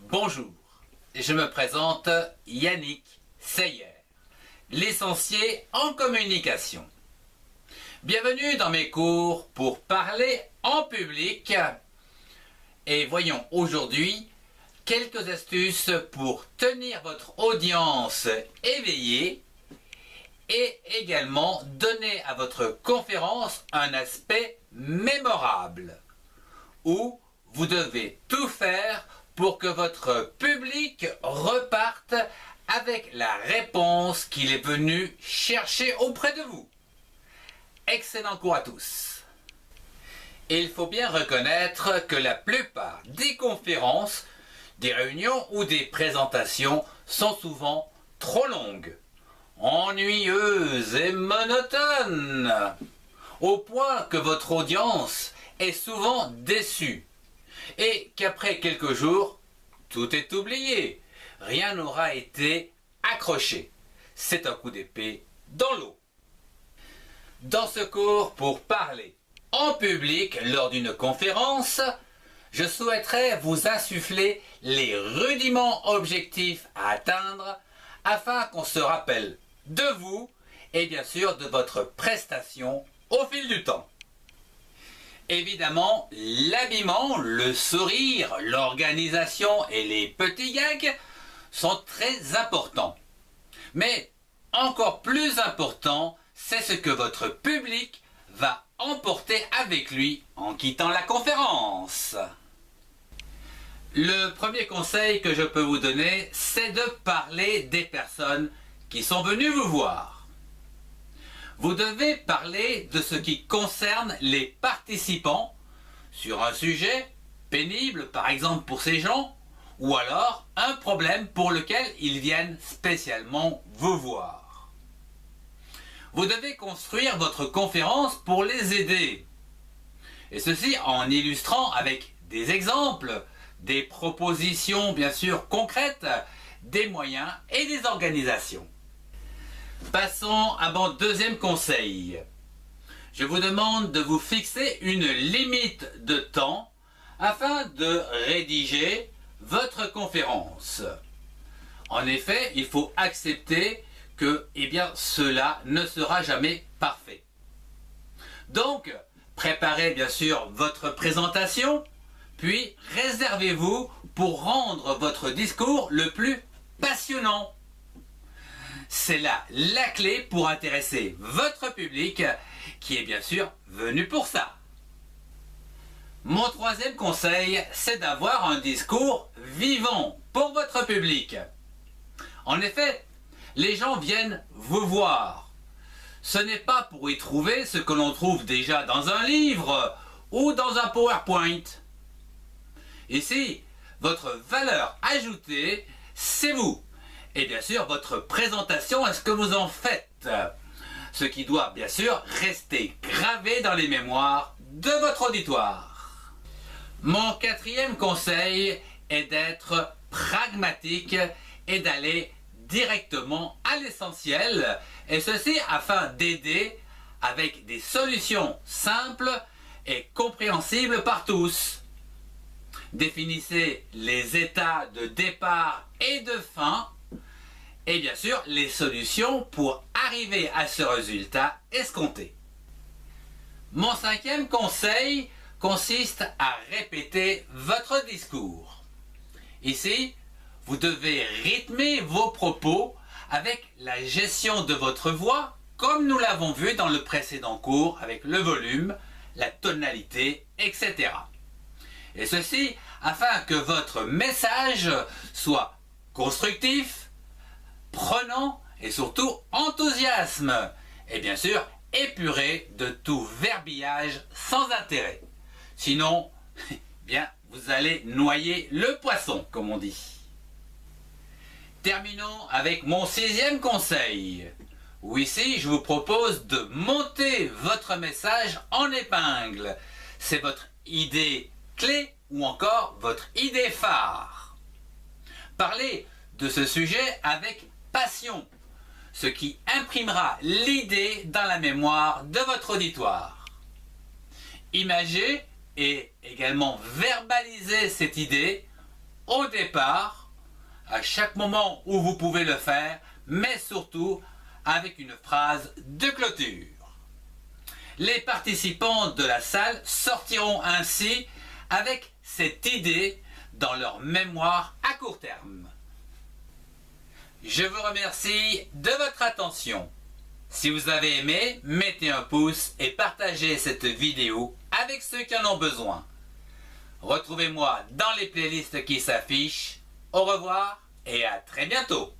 Bonjour, je me présente Yannick Seyer, licencié en communication. Bienvenue dans mes cours pour parler en public et voyons aujourd'hui quelques astuces pour tenir votre audience éveillée et également donner à votre conférence un aspect mémorable où vous devez tout faire pour que votre public reparte avec la réponse qu'il est venu chercher auprès de vous. Excellent cours à tous. Il faut bien reconnaître que la plupart des conférences, des réunions ou des présentations sont souvent trop longues, ennuyeuses et monotones, au point que votre audience est souvent déçue et qu'après quelques jours, tout est oublié, rien n'aura été accroché. C'est un coup d'épée dans l'eau. Dans ce cours pour parler en public lors d'une conférence, je souhaiterais vous insuffler les rudiments objectifs à atteindre afin qu'on se rappelle de vous et bien sûr de votre prestation au fil du temps. Évidemment, l'habillement, le sourire, l'organisation et les petits gags sont très importants. Mais encore plus important, c'est ce que votre public va emporter avec lui en quittant la conférence. Le premier conseil que je peux vous donner, c'est de parler des personnes qui sont venues vous voir. Vous devez parler de ce qui concerne les participants sur un sujet pénible, par exemple pour ces gens, ou alors un problème pour lequel ils viennent spécialement vous voir. Vous devez construire votre conférence pour les aider, et ceci en illustrant avec des exemples, des propositions bien sûr concrètes, des moyens et des organisations. Passons à mon deuxième conseil. Je vous demande de vous fixer une limite de temps afin de rédiger votre conférence. En effet, il faut accepter que cela ne sera jamais parfait. Donc, préparez bien sûr votre présentation, puis réservez-vous pour rendre votre discours le plus passionnant. C'est là la clé pour intéresser votre public qui est bien sûr venu pour ça. Mon troisième conseil, c'est d'avoir un discours vivant pour votre public. En effet, les gens viennent vous voir. Ce n'est pas pour y trouver ce que l'on trouve déjà dans un livre ou dans un PowerPoint. Ici, votre valeur ajoutée, c'est vous. Et bien sûr, votre présentation est ce que vous en faites. Ce qui doit bien sûr rester gravé dans les mémoires de votre auditoire. Mon quatrième conseil est d'être pragmatique et d'aller directement à l'essentiel. Et ceci afin d'aider avec des solutions simples et compréhensibles par tous. Définissez les états de départ et de fin. Et bien sûr, les solutions pour arriver à ce résultat escompté. Mon cinquième conseil consiste à répéter votre discours. Ici, vous devez rythmer vos propos avec la gestion de votre voix, comme nous l'avons vu dans le précédent cours avec le volume, la tonalité, etc. Et ceci afin que votre message soit constructif, prenant et surtout enthousiasme et bien sûr épuré de tout verbillage sans intérêt. Sinon, vous allez noyer le poisson, comme on dit. Terminons avec mon sixième conseil, où ici je vous propose de monter votre message en épingle. C'est votre idée clé ou encore votre idée phare. Parlez de ce sujet avec passion, ce qui imprimera l'idée dans la mémoire de votre auditoire. Imagez et également verbaliser cette idée au départ, à chaque moment où vous pouvez le faire, mais surtout avec une phrase de clôture. Les participants de la salle sortiront ainsi avec cette idée dans leur mémoire à court terme. Je vous remercie de votre attention. Si vous avez aimé, mettez un pouce et partagez cette vidéo avec ceux qui en ont besoin. Retrouvez-moi dans les playlists qui s'affichent. Au revoir et à très bientôt.